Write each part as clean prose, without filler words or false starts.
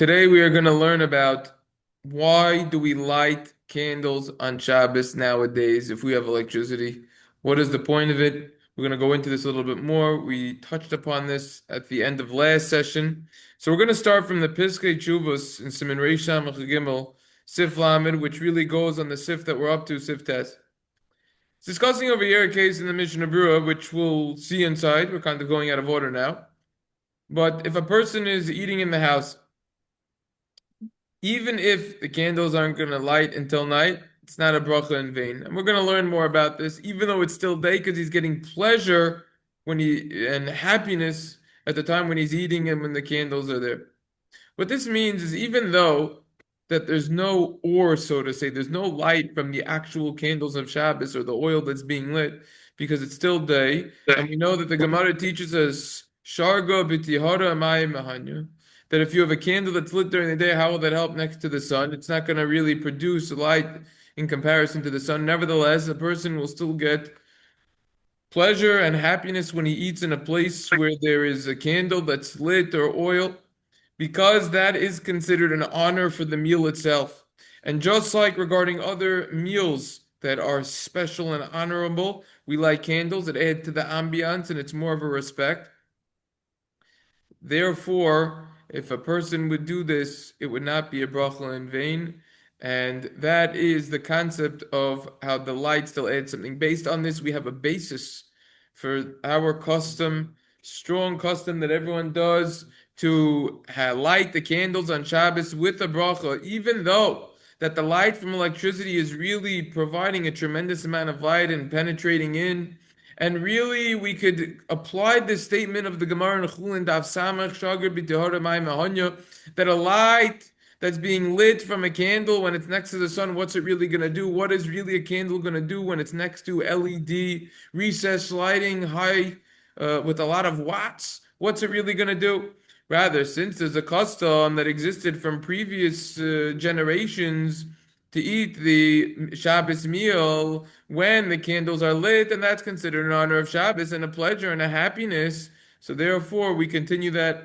Today we are going to learn about why do we light candles on Shabbos nowadays if we have electricity? What is the point of it? We're going to go into this a little bit more. We touched upon this at the end of last session. So we're going to start from the Piskei Tshuvos in Siman Reish Samach Gimel, Sif Lamed, which really goes on the Sif that we're up to, Sif Tes. It's discussing over here a case in the Mishnah Berurah, which we'll see inside. We're kind of going out of order now. But if a person is eating in the house, even if the candles aren't going to light until night, it's not a bracha in vain. And we're going to learn more about this, even though it's still day, because he's getting pleasure and happiness at the time when he's eating and when the candles are there. What this means is even though that there's no ore, so to say, there's no light from the actual candles of Shabbos or the oil that's being lit, because it's still day, and we know that the Gemara teaches us Sharga b'tihara amayim mahanya, that if you have a candle that's lit during the day, how will that help next to the sun? It's not going to really produce light in comparison to the sun. Nevertheless, a person will still get pleasure and happiness when he eats in a place where there is a candle that's lit or oil, because that is considered an honor for the meal itself. And just like regarding other meals that are special and honorable, we light candles that add to the ambiance and it's more of a respect. Therefore, if a person would do this, it would not be a bracha in vain. And that is the concept of how the light still adds something. Based on this, we have a basis for our custom, strong custom that everyone does to light the candles on Shabbos with a bracha, even though that the light from electricity is really providing a tremendous amount of light and penetrating in. And really, we could apply this statement of the Gemara in Chulin Daf Samach Shagar B'Tehara Mayim Ahanya, that a light that's being lit from a candle when it's next to the sun, what's it really going to do? What is really a candle going to do when it's next to LED recessed lighting high with a lot of watts? What's it really going to do? Rather, since there's a custom that existed from previous generations to eat the Shabbos meal when the candles are lit, and that's considered an honor of Shabbos and a pleasure and a happiness. So therefore, we continue that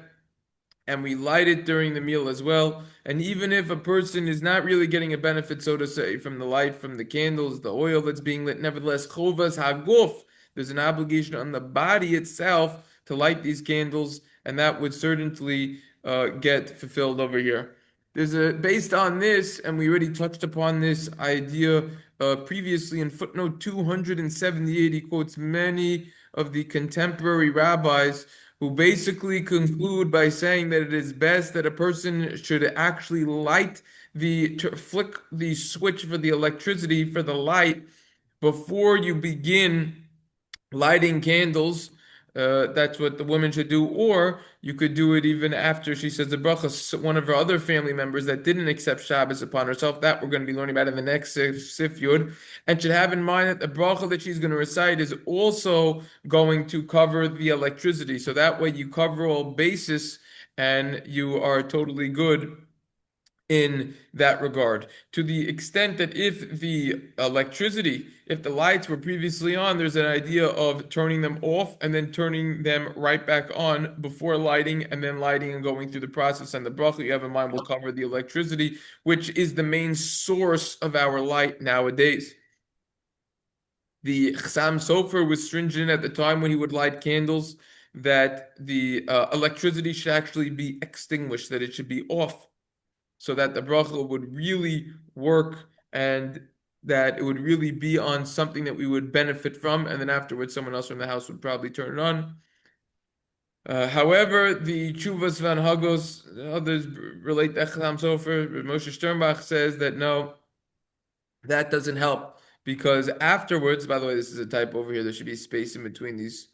and we light it during the meal as well. And even if a person is not really getting a benefit, so to say, from the light, from the candles, the oil that's being lit, nevertheless, chovas haguf, there's an obligation on the body itself to light these candles, and that would certainly get fulfilled over here. Based on this, and we already touched upon this idea previously in footnote 278, he quotes many of the contemporary rabbis who basically conclude by saying that it is best that a person should actually flick the switch for the electricity for the light before you begin lighting candles. That's what the woman should do, or you could do it even after she says the bracha. One of her other family members that didn't accept Shabbos upon herself, that we're going to be learning about in the next Sif Yud, and should have in mind that the bracha that she's going to recite is also going to cover the electricity. So that way you cover all bases and you are totally good in that regard. To the extent that if the lights were previously on, there's an idea of turning them off and then turning them right back on before lighting, and then lighting and going through the process. And the bracha you have in mind will cover the electricity, which is the main source of our light nowadays. The Chassam Sofer was stringent at the time when he would light candles that the electricity should actually be extinguished, that it should be off, so that the bracha would really work and that it would really be on something that we would benefit from, and then afterwards someone else from the house would probably turn it on. However, the Chuvas Van Hagos, others relate to Echlam Sofer. Moshe Sternbach says that no, that doesn't help, because afterwards, by the way, this is a type over here, there should be space in between these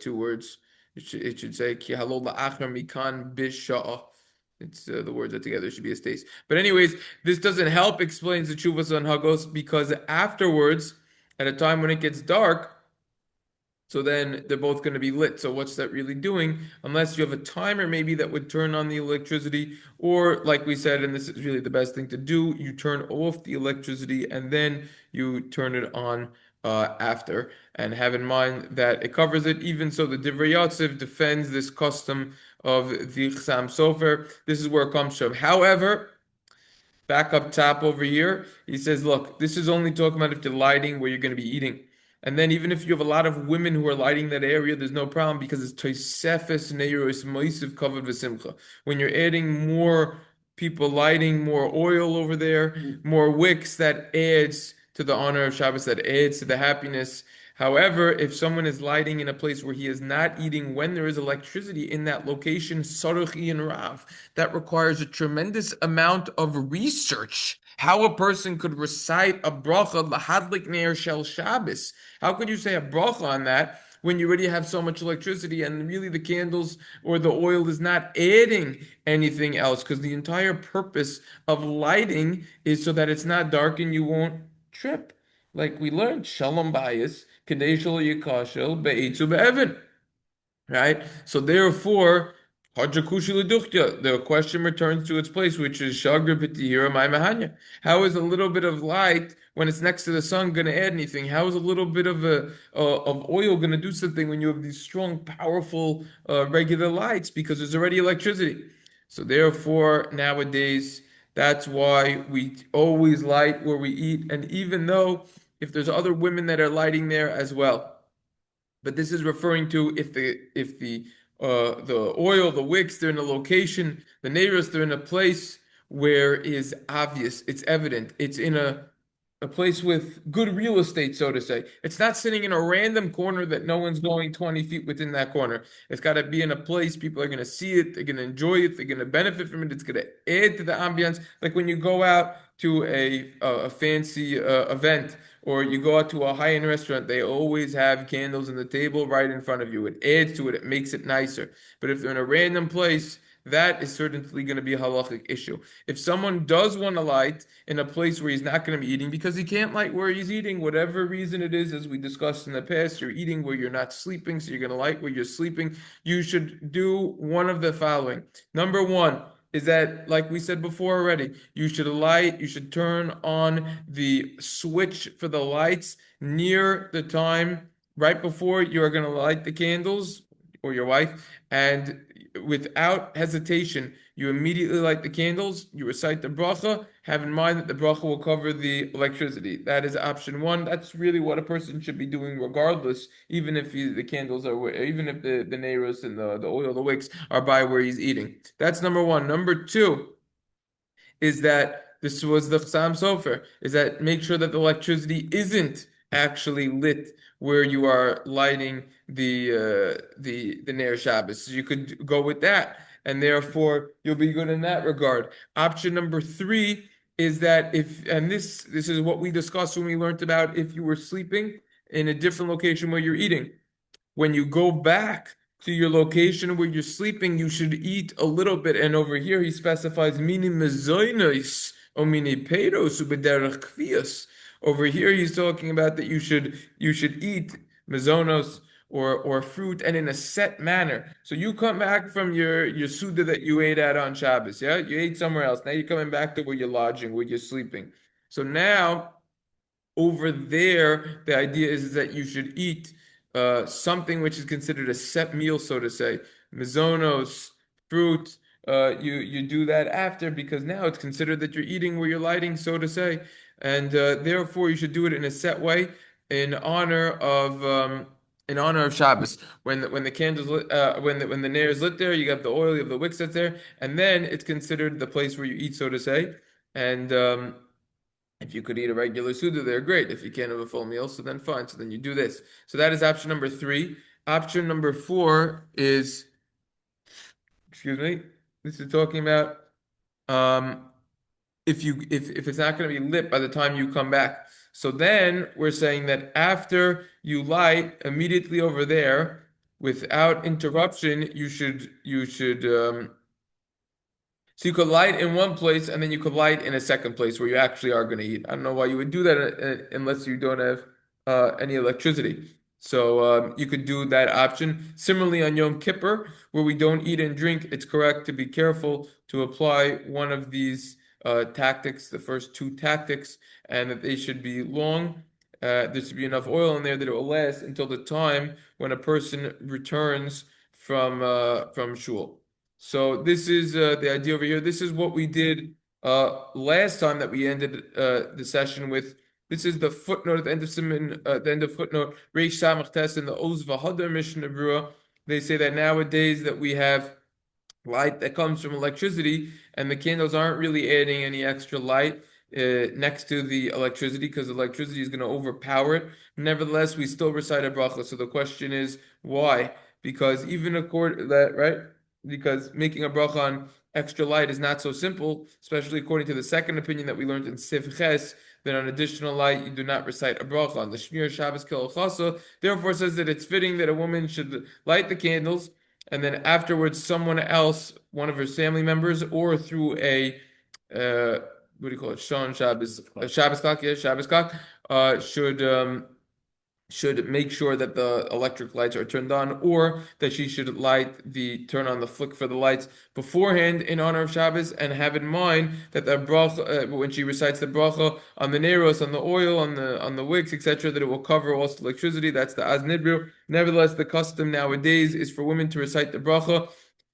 two words. It should say Ki halol la'achar mikan bisha'ah. It's the words that together should be a stace. But anyways, this doesn't help, explains the Chuvas on Hagos, because afterwards, at a time when it gets dark, so then they're both going to be lit. So what's that really doing? Unless you have a timer maybe that would turn on the electricity, or like we said, and this is really the best thing to do, you turn off the electricity and then you turn it on after. And have in mind that it covers it. Even so, the Divrei Yatziv defends this custom of the Chassam Sofer. This is where it comes from. However, back up top over here, he says, look, this is only talking about if you're lighting where you're going to be eating. And then even if you have a lot of women who are lighting that area, there's no problem because it's Tosefes Neiros Moisiv Kavod V'Simcha. When you're adding more people lighting, more oil over there, more wicks, that adds to the honor of Shabbos, that adds to the happiness. However, if someone is lighting in a place where he is not eating when there is electricity in that location, Saruch and Rav, that requires a tremendous amount of research. How a person could recite a bracha lahadlik ne'er shel Shabbos. How could you say a bracha on that when you already have so much electricity and really the candles or the oil is not adding anything else? Because the entire purpose of lighting is so that it's not dark and you won't trip. Like we learned, shalom bayis, kadeshal yikashel be'etzu be'evan. Right? So therefore, the question returns to its place, which is Shagra B'tihira Mai Mahanya. How is a little bit of light when it's next to the sun going to add anything? How is a little bit of oil going to do something when you have these strong, powerful regular lights because there's already electricity? So therefore, nowadays, that's why we always light where we eat, and even though if there's other women that are lighting there as well. But this is referring to if the oil, the wicks, they're in a location, the neiros, they're in a place where is obvious, it's evident, it's in a place with good real estate, so to say. It's not sitting in a random corner that no one's going 20 feet within that corner. It's got to be in a place people are going to see it, they're going to enjoy it, they're going to benefit from it, it's going to add to the ambiance. Like when you go out to a fancy event or you go out to a high-end restaurant, they always have candles on the table right in front of you. It adds to it, it makes it nicer. But if they're in a random place, that is certainly going to be a halachic issue. If someone does want to light in a place where he's not going to be eating because he can't light where he's eating, whatever reason it is, as we discussed in the past, you're eating where you're not sleeping, so you're going to light where you're sleeping, you should do one of the following. Number one, is that, like we said before already, you should turn on the switch for the lights near the time right before you are going to light the candles or your wife, and without hesitation, you immediately light the candles, you recite the bracha, have in mind that the bracha will cover the electricity. That is option one. That's really what a person should be doing regardless, even if the candles are, even if the neiros and the oil, the wicks are by where he's eating. That's number one. Number two is that this was the Chassam Sofer, is that make sure that the electricity isn't actually lit where you are lighting the Ner Shabbos. So you could go with that, and therefore you'll be good in that regard. Option number three is that if, and this is what we discussed when we learned about if you were sleeping in a different location where you're eating. When you go back to your location where you're sleeping, you should eat a little bit. And over here, he specifies mini mezoinos or mini peiros ubederach kvias. Over here, he's talking about that you should eat mezonos or fruit and in a set manner. So you come back from your suda that you ate at on Shabbos, yeah? You ate somewhere else. Now you're coming back to where you're lodging, where you're sleeping. So now over there, the idea is that you should eat something which is considered a set meal, so to say, mizonos, fruit. You do that after because now it's considered that you're eating where you're lighting, so to say, and therefore you should do it in a set way in honor of Shabbos. When the candles lit, when the nair is lit there, you have the oil, you have the wicks that's there, and then it's considered the place where you eat, so to say, and if you could eat a regular Suda there, great. If you can't have a full meal, so then fine. So then you do this. So that is option number three. Option number four is, excuse me, this is talking about um, if it's not going to be lit by the time you come back. So then we're saying that after you light immediately over there, without interruption, you should so you could light in one place and then you could light in a second place where you actually are going to eat. I don't know why you would do that unless you don't have any electricity. So you could do that option. Similarly, on Yom Kippur, where we don't eat and drink, it's correct to be careful to apply one of these tactics, the first two tactics, and that they should be long. There should be enough oil in there that it will last until the time when a person returns from shul. So this is the idea over here. This is what we did last time that we ended the session with. This is the footnote at the end of Simon, the end of footnote Reish Samach Tes in the Oz V'Hadar Mishnah Berurah. They say that nowadays that we have light that comes from electricity, and the candles aren't really adding any extra light next to the electricity because electricity is going to overpower it. Nevertheless, we still recite a bracha. So the question is why? Because even according that right, because making a bracha on extra light is not so simple, especially according to the second opinion that we learned in Sif Ches, that on additional light you do not recite a bracha on the Shmir Shabbos Kil Chasa. Therefore, says that it's fitting that a woman should light the candles and then afterwards someone else, one of her family members, or through a what do you call it? Shon Shabbos, Shabbos clock, yeah, Shabbos clock, should make sure that the electric lights are turned on, or that she should turn on the flick for the lights beforehand in honor of Shabbos, and have in mind that the bracha, when she recites the bracha on the neros, on the oil, on the wicks, etc., that it will cover also electricity. That's the az nidbir. Nevertheless, the custom nowadays is for women to recite the bracha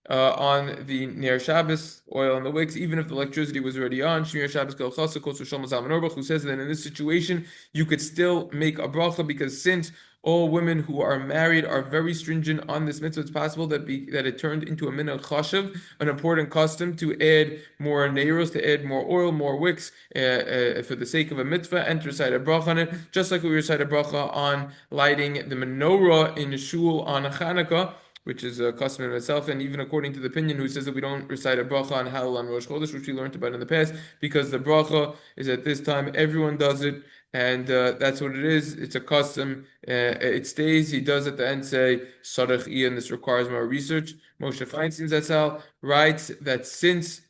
on the Ner Shabbos oil on the wicks, even if the electricity was already on. Shmir Shabbos Kol Chasa Kol Shlomo Zalman Auerbach, who says that in this situation you could still make a bracha because since all women who are married are very stringent on this mitzvah, it's possible that it turned into a minhag chashav, an important custom to add more neiros, to add more oil, more wicks for the sake of a mitzvah, and to recite a bracha on it, just like we recite a bracha on lighting the menorah in shul on Hanukkah, which is a custom in itself, and even according to the opinion who says that we don't recite a bracha on Halal on Rosh Chodesh, which we learned about in the past, because the bracha is at this time, everyone does it, and that's what it is. It's a custom. It stays. He does at the end say, Sarach Ian, this requires more research. Moshe Feinstein Zatzal writes that since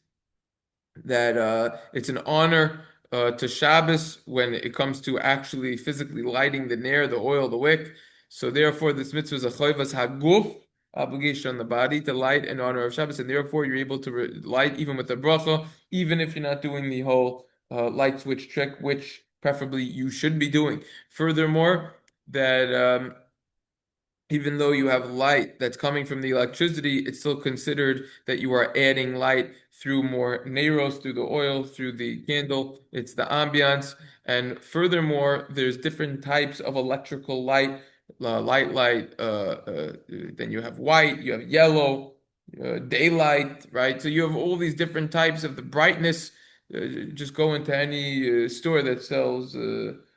that it's an honor to Shabbos when it comes to actually physically lighting the nair, the oil, the wick. So therefore, this mitzvah is a chayvas haguf, obligation on the body to light in honor of Shabbos, and therefore you're able to light even with the bracha, even if you're not doing the whole light switch trick, which preferably you should be doing. Furthermore, that even though you have light that's coming from the electricity, it's still considered that you are adding light through more neiros, through the oil, through the candle. It's the ambiance. And furthermore, there's different types of electrical light, then you have white, you have yellow, daylight, right? So you have all these different types of the brightness. Just go into any store that sells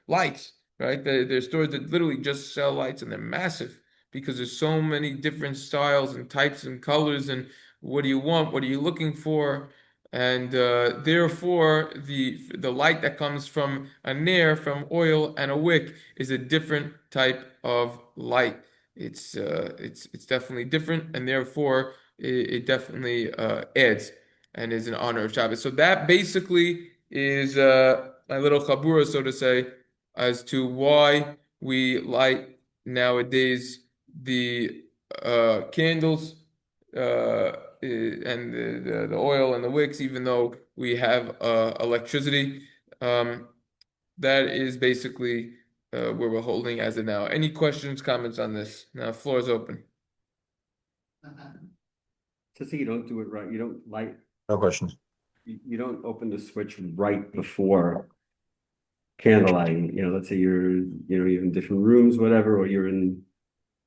lights, right? There's stores that literally just sell lights and they're massive because there's so many different styles and types and colors, and what do you want? What are you looking for? And therefore, the light that comes from a nair, from oil and a wick, is a different type of light. It's definitely different, and therefore it definitely adds and is in honor of Shabbos. So that basically is my little chabura, so to say, as to why we light nowadays the candles and the oil and the wicks, even though we have electricity. That is basically where we're holding as of now. Any questions, comments on this? Now, floor is open. To say you don't do it right, you don't light, No questions. you don't open the switch right before candlelighting, let's say you're in different rooms, whatever, or you're in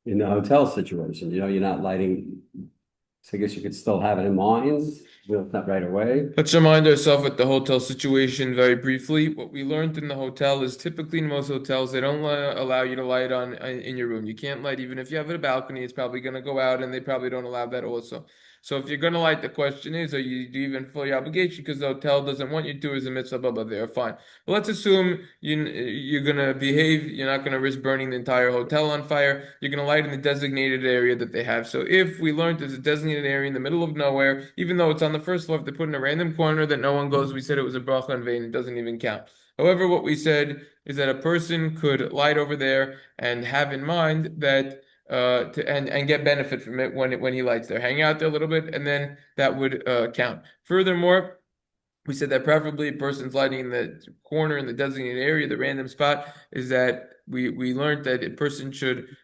a hotel situation, you're not lighting. So I guess you could still have it in mind, it's not right away. Let's remind ourselves with the hotel situation very briefly. What we learned in the hotel is typically in most hotels, they don't allow you to light on in your room. You can't light even if you have a balcony, it's probably going to go out, and they probably don't allow that also. So if you're going to light, the question is, do you even fulfill your obligation because the hotel doesn't want you to as a mitzvah, blah, blah, they're fine. But let's assume you're going to behave, you're not going to risk burning the entire hotel on fire, you're going to light in the designated area that they have. So if we learned there's a designated area in the middle of nowhere, even though it's on the first floor, if they put in a random corner that no one goes, we said it was a bracha in vain, it doesn't even count. However, what we said is that a person could light over there and have in mind that and get benefit from it when he lights there. Hang out there a little bit, and then that would count. Furthermore, we said that preferably a person's lighting in the corner in the designated area, the random spot, is that we learned that a person should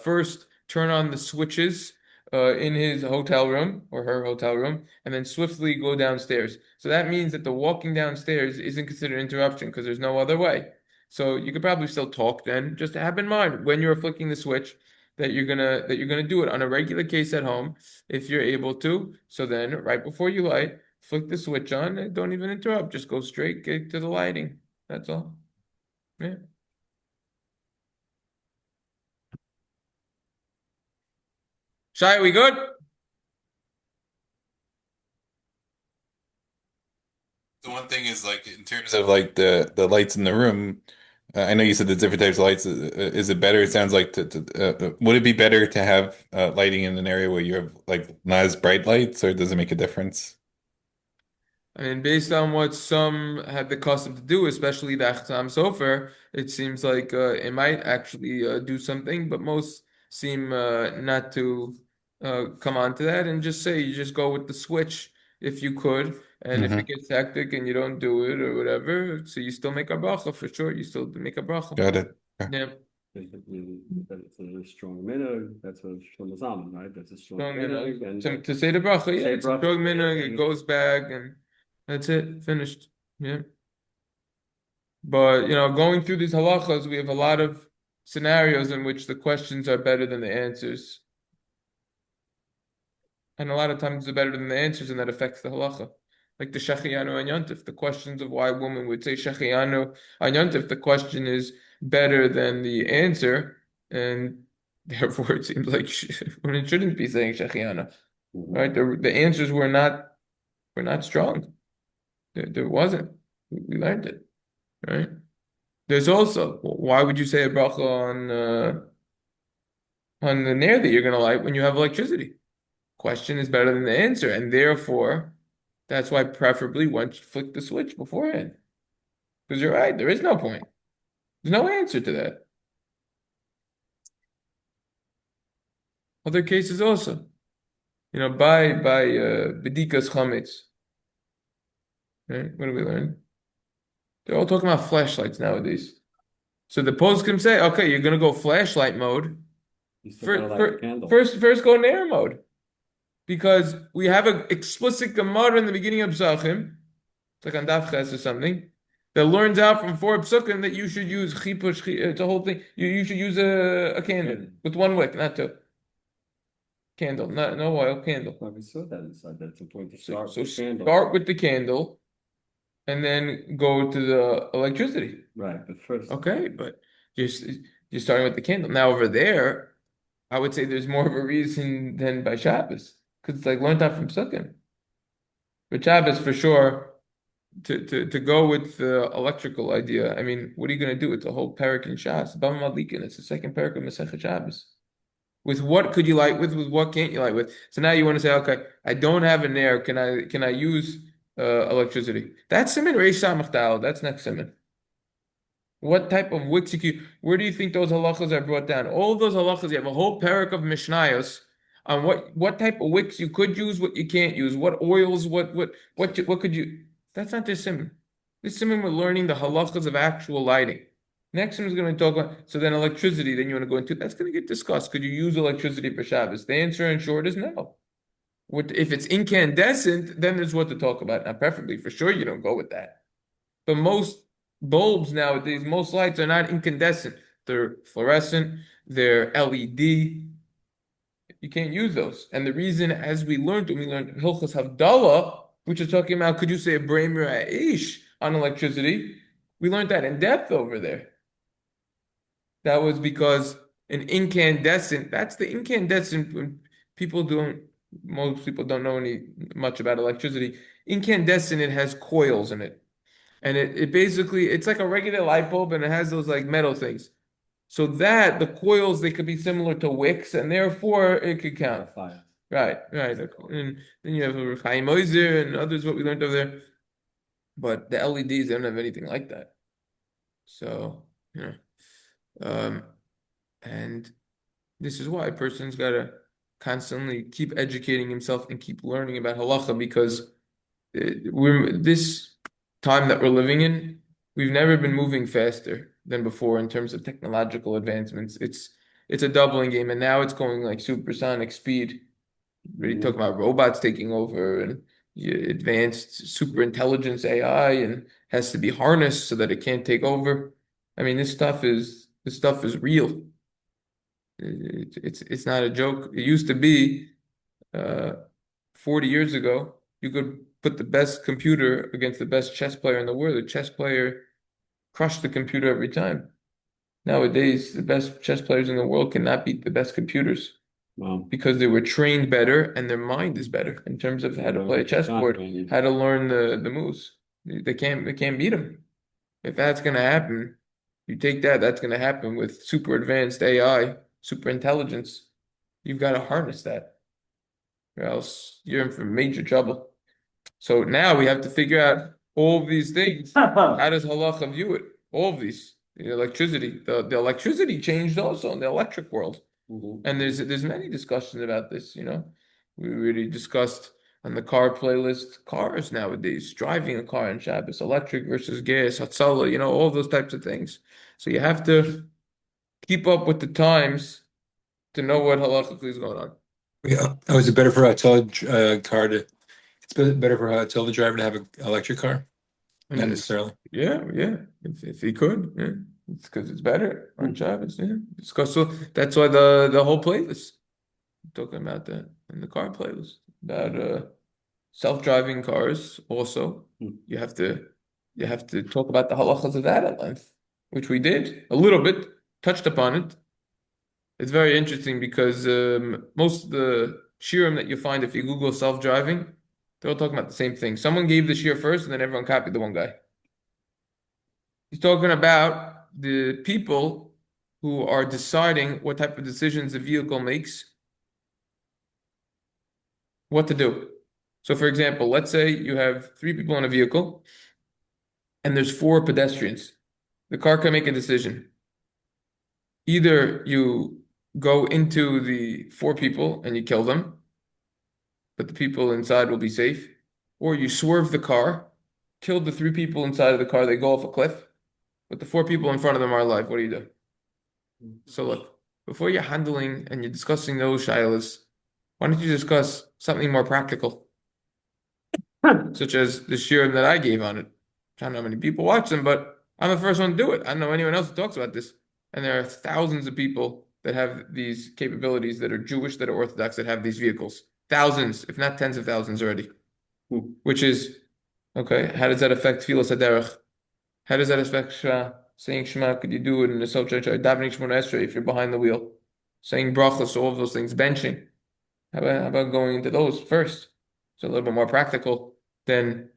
first turn on the switches in his hotel room or her hotel room, and then swiftly go downstairs. So that means that the walking downstairs isn't considered interruption because there's no other way. So you could probably still talk then. Just have in mind when you're flicking the switch that you're gonna do it on a regular case at home if you're able to. So then right before you light, flick the switch on and don't even interrupt. Just go straight to the lighting. That's all. Yeah. Shai, we good? The one thing is like in terms of like the lights in the room. I know you said the different types of lights. Is it better? It sounds like would it be better to have lighting in an area where you have like not as bright lights, or does it make a difference? I mean, based on what some have the custom to do, especially the Achtam Sofer, it seems like it might actually do something, but most seem not to come on to that and just say you just go with the switch if you could. And if it Hmm. gets hectic and you don't do it or whatever, so you still make a bracha for sure. You still make a bracha. Got it. Okay. Yeah. Basically, that it's a strong minhag. That's a strong Zaman, right? That's a strong Strong minhag, minhag. and To say the bracha, yeah, say it's a bracha, strong minhag. It and goes back and that's it. Finished. Yeah. But going through these halachas, we have a lot of scenarios in which the questions are better than the answers. And a lot of times they're better than the answers, and that affects the halacha. Like the Shechiyanu and Yontif, the questions of why women would say Shechiyanu and Yontif, the question is better than the answer, and therefore it seems like women shouldn't be saying Shechiyanu. Right? The answers were not strong. There wasn't. We learned it. Right? There's also why would you say a bracha on the nair that you're gonna light when you have electricity? Question is better than the answer, and therefore that's why preferably once you flick the switch beforehand. Because you're right, there is no point. There's no answer to that. Other cases also. By Bedikas Chametz. Right? What do we learn? They're all talking about flashlights nowadays. So the post can say, okay, you're gonna go flashlight mode. you still gotta For, light the for, candle. first go nair mode. Because we have an explicit Gemara in the beginning of Psachim, it's like on Daf Ches or something, that learns out from four Psukim that you should use chipush. It's a whole thing. You should use a candle with one wick, not two. Candle, not no oil, candle. Well, we saw that inside. That's important to So, start so with the candle. start with the candle and then go to the electricity. Right, but first, Okay, but just you're starting with the candle. Now over there, I would say there's more of a reason than by Shabbos because it's like learned out from Psukim. But Shabbos for sure. To go with the electrical idea, I mean, what are you going to do? It's a whole parak in Shas. Bava Madlikin. It's the second parak of Masechet Shabbos. With what could you light with? With what can't you light with? So now you want to say, okay, I don't have an air. Can I use electricity? That's siman reish samach dal. That's next siman. What type of wicks where do you think those halachas are brought down? All of those halachas, you have a whole parak of mishnayos on what type of wicks you could use, what you can't use, what oils, what could you. That's not this simon. This simon we're learning the halachas of actual lighting. Next one is going to talk about so then electricity. Then you want to go into that's going to get discussed. Could you use electricity for Shabbos? The answer in short is no. If it's incandescent, then there's what to talk about. Now, preferably for sure, you don't go with that. But most bulbs nowadays, most lights are not incandescent. They're fluorescent, they're LED. You can't use those. And the reason, as when we learned Hilchas Havdalah, which is talking about could you say a Bramer Ish on electricity, we learned that in depth over there. That was because an incandescent, that's the incandescent when most people don't know much about electricity. Incandescent, it has coils in it. And it basically it's like a regular light bulb and it has those like metal things. So that the coils they could be similar to wicks and therefore it could count. fire. Right, right. And then you have Chaim Ozer and others what we learned over there. But the LEDs they don't have anything like that. So yeah. Um and this is why a person's gotta constantly keep educating himself and keep learning about halacha because we're this time that we're living in, we've never been moving faster than before in terms of technological advancements. It's a doubling game, and now it's going like supersonic speed. Really talking about robots taking over and advanced super intelligence AI and has to be harnessed so that it can't take over. I mean, this stuff is real. It's not a joke. It used to be 40 years ago, you could put the best computer against the best chess player in the world. The chess player crushed the computer every time. Nowadays, the best chess players in the world cannot beat the best computers Wow. because they were trained better and their mind is better in terms of how to play a chessboard, how to learn the moves. They can't beat them. If that's gonna happen, you take that, that's gonna happen with super advanced AI, super intelligence. You've got to harness that, or else you're in for major trouble. So now we have to figure out all of these things. How does halacha view it? All of these. The electricity. The electricity changed also in the electric world. And there's many discussions about this, you know. We already discussed on the car playlist, cars nowadays, driving a car on Shabbos, electric versus gas, hatzala, you know, all those types of things. So you have to keep up with the times to know what halachically is going on. Yeah. Oh, is it better for a car to? It's better for a the driver to have an electric car, not And necessarily. yeah. If he could, yeah. It's because it's better on Shabbos, yeah. So that's why the whole playlist talking about that in the car playlist about self-driving cars also. You have to talk about the halachas of that at length, which we did a little bit, touched upon it. It's very interesting because most of the shiurim that you find if you Google self-driving, they're all talking about the same thing. Someone gave the shiur first, and then everyone copied the one guy. He's talking about the people who are deciding what type of decisions the vehicle makes, what to do. So, for example, let's say you have 3 people in a vehicle and there's 4 pedestrians. The car can make a decision. Either you go into the 4 people and you kill them, but the people inside will be safe, or you swerve the car, kill the 3 people inside of the car, they go off a cliff, but the 4 people in front of them are alive. What do you do? So look, before you're handling and you're discussing those shilas, why don't you discuss something more practical, such as the shiur that I gave on it? I don't know how many people watch them, but I'm the first one to do it. I don't know anyone else who talks about this. And there are thousands of people that have these capabilities that are Jewish, that are Orthodox, that have these vehicles. Thousands, if not tens of thousands already. Which is, okay, how does that affect Tfilas HaDerech? How does that affect saying Shema? Could you do it in the self-church? Davening Shemona Esrei if you're behind the wheel. Saying brachas, all of those things. Benching. How about going into those first? It's a little bit more practical than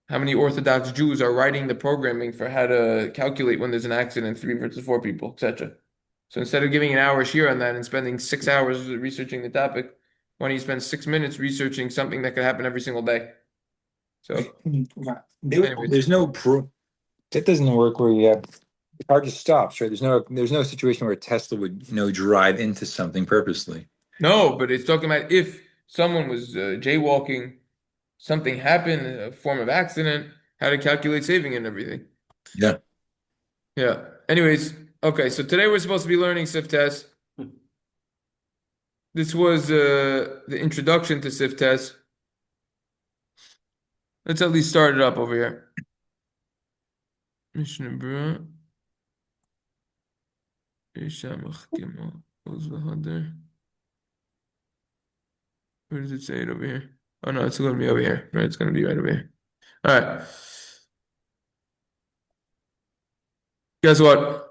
how many Orthodox Jews are writing the programming for how to calculate when there's an accident, 3 versus 4 people, etc. So instead of giving an hour shiur on that and spending 6 hours researching the topic, why don't you spend 6 minutes researching something that could happen every single day? So, anyways. There's no pro. That doesn't work where you have the car just stops, right? There's no situation where a Tesla would, drive into something purposely. No, but it's talking about if someone was jaywalking, something happened, a form of accident, how to calculate saving and everything. Yeah. Yeah. Anyways, okay, so today we're supposed to be learning Sif Test. This was the introduction to Sif Test. Let's at least start it up over here. Mishnah Berurah. Where does it say it over here? Oh no, it's going to be over here. Right, it's going to be right over here. All right. Guess what?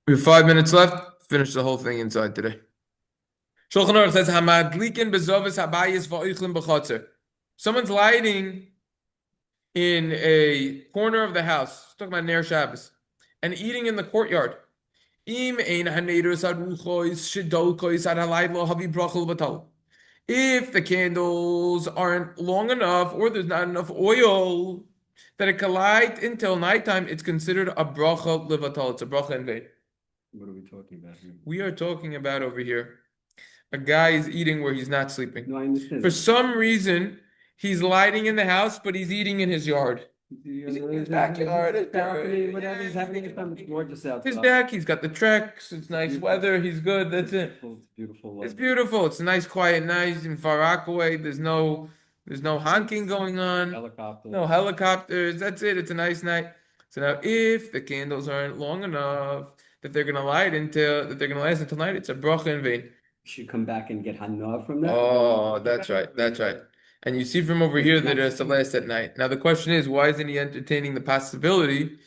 We have 5 minutes left. Finish the whole thing inside today. Shulchan Aruch says, "Hamadlikin bezovis habayis va'oichlin b'chotzer." Someone's lighting in a corner of the house. He's talking about Ner Shabbos, and eating in the courtyard. Im ein haneros aruchois shidolkois adalaydlo havi brachol v'tal. If the candles aren't long enough or there's not enough oil that it can light until nighttime, it's considered a bracha levatal. It's a bracha in vain. What are we talking about here? We are talking about over here, a guy is eating where he's not sleeping. No, I understand. For some reason, he's lighting in the house, but he's eating in his yard. His backyard, his balcony, whatever, yeah, he's having his time. It's gorgeous his outside. deck, he's got the treks, it's nice weather, he's good, that's it. It's beautiful. It's beautiful. It's a nice, quiet night in Far Rockaway. There's no honking going on. Helicopter. No helicopters. That's it. It's a nice night. So now, if the candles aren't long enough that they're gonna last until night, it's a bracha in vain. Should come back and get hana from that. Oh, that's right. That's right. And you see from over here that it has to last at night. Now the question is, why isn't he entertaining the possibility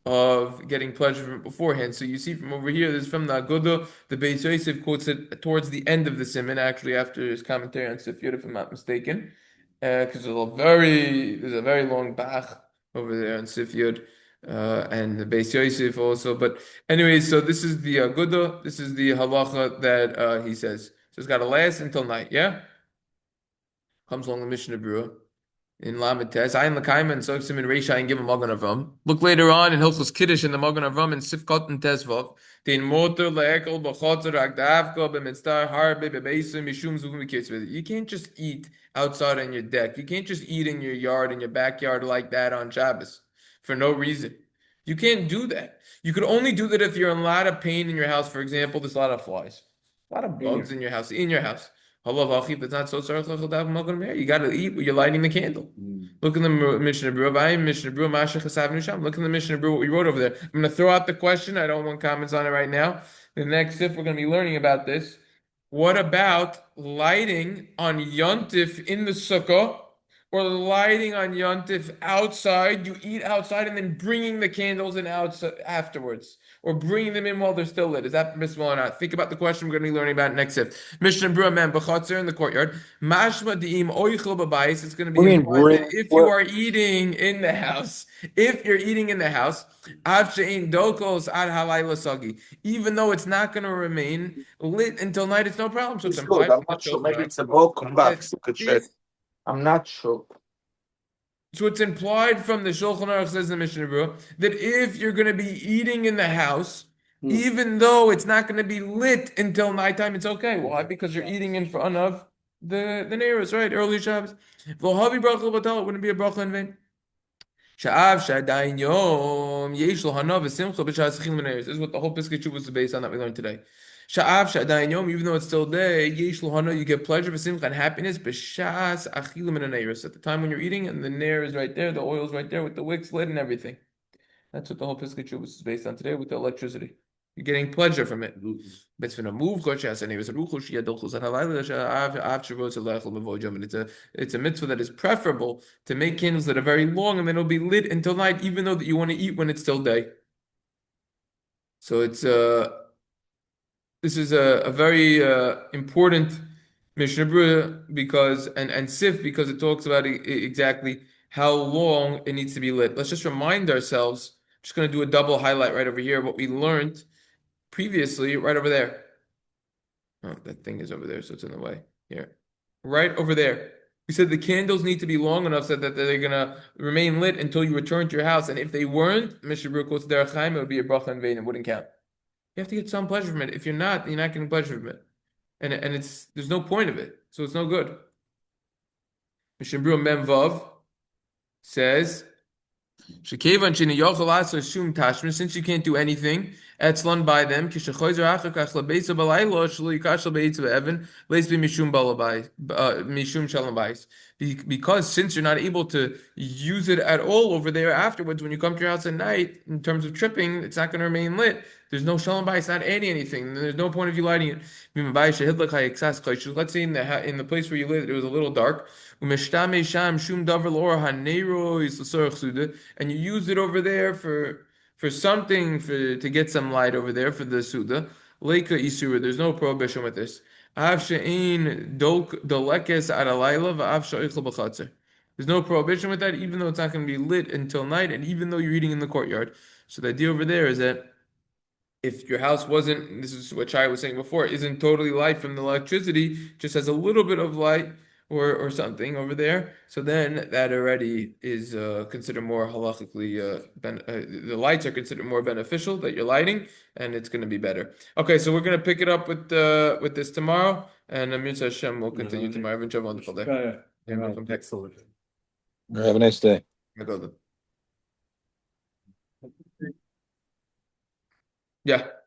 of getting pleasure from it beforehand? So you see from over here, this is from the Agudah. The Beis Yosef quotes it towards the end of the Siman, actually after his commentary on Sifyot, if I'm not mistaken, because there's a very long Bach over there on Sifyot, and the Beis Yosef also. But anyways, so this is the Agudah. This is the halacha that he says. So it's got to last until night. Yeah, comes along the Mishnah Berurah in Lamed Tes, Ayin L'Kaima and Soksim in Reisha and give a Magen Avram. Look later on in Hilchos Kiddush in the Magen Avram in Sifkot and Tesvav. Dein Motor le'ekel b'chotzer agdavko b'mitzvah harbe b'beisim mishum zuvim b'kitzvah. You can't just eat outside on your deck. You can't just eat in your yard, in your backyard like that on Shabbos for no reason. You can't do that. You could only do that if you're in a lot of pain in your house. For example, there's a lot of flies, a lot of bugs in your house. In your house. That's not so sorry. You got to eat when you're lighting the candle. Look in the Mishnah Berurah. Look in the Mishnah Berurah what we wrote over there. I'm going to throw out the question. I don't want comments on it right now. The next sif we're going to be learning about this. What about lighting on Yontif in the sukkah, or lighting on Yontif outside? You eat outside and then bringing the candles in outside afterwards, or bringing them in while they're still lit. Is that permissible or not? Think about the question we're going to be learning about next if. Mishnah Berurah man b'chatzer in the courtyard. Mashma di'im oichel b'bayis. It's going to be implied that if you are eating in the house, av she'ein dokos ad halayla sagi, even though it's not going to remain lit until night, it's no problem. So it's implied. I'm not sure. Maybe it's a welcome back. I'm not sure. So it's implied from the Shulchan Aruch, says the Mishnah Berurah, that if you're going to be eating in the house, even though it's not going to be lit until nighttime, it's okay. Why? Because you're eating in front of the neighbors, right? Early Shabbos. V'lohavi bracha l'batal, it wouldn't be a bracha in vain. Sha'av sha'adayin yom yesh lo hana v'simcha b'sha'as chilum v'neiros. This is what the whole Piskei Teshuvos is based on that we learned today. Sha'av sha'adayin yom, even though it's still day, yesh lo hana, you get pleasure v'simcha and happiness b'sha'as achilum v'neiros. At the time when you're eating, and the nair is right there, the oil's right there with the wicks lit and everything. That's what the whole Piskei Teshuvos is based on today with the electricity. You're getting pleasure from it. It's a mitzvah that is preferable to make candles that are very long and then it'll be lit until night, even though that you want to eat when it's still day. So it's this is a very important Mishnah Berurah because and Sif because it talks about exactly how long it needs to be lit. Let's just remind ourselves. I'm just going to do a double highlight right over here. What we learned previously, right over there. Oh, that thing is over there, so it's in the way. Here. Right over there. We said the candles need to be long enough so that they're going to remain lit until you return to your house. And if they weren't, Mishnah Berurah quotes Derech Chaim, it would be a bracha in vain. It wouldn't count. You have to get some pleasure from it. If you're not getting pleasure from it. And there's no point of it. So it's no good. Mishnah Berurah Mem Vav says, since you can't do anything, etzlan by them, because since you're not able to use it at all over there afterwards, when you come to your house at night, in terms of tripping, it's not going to remain lit. There's no shalom bayis, it's not adding anything. There's no point of you lighting it. Let's say in the place where you live, it was a little dark. And you use it over there for something to get some light over there for the Suda. Leika Isura, there's no prohibition with this. There's no prohibition with that, even though it's not going to be lit until night, and even though you're eating in the courtyard. So the idea over there is that if your house wasn't, this is what Shai was saying before, isn't totally light from the electricity, just has a little bit of light or something over there, so then that already is considered more halachically, the lights are considered more beneficial that you're lighting, and it's going to be better. Okay, so we're going to pick it up with this tomorrow, and Mitzvah Hashem will continue tomorrow. Have a wonderful day. Excellent. Have a nice day. I go then. Yeah.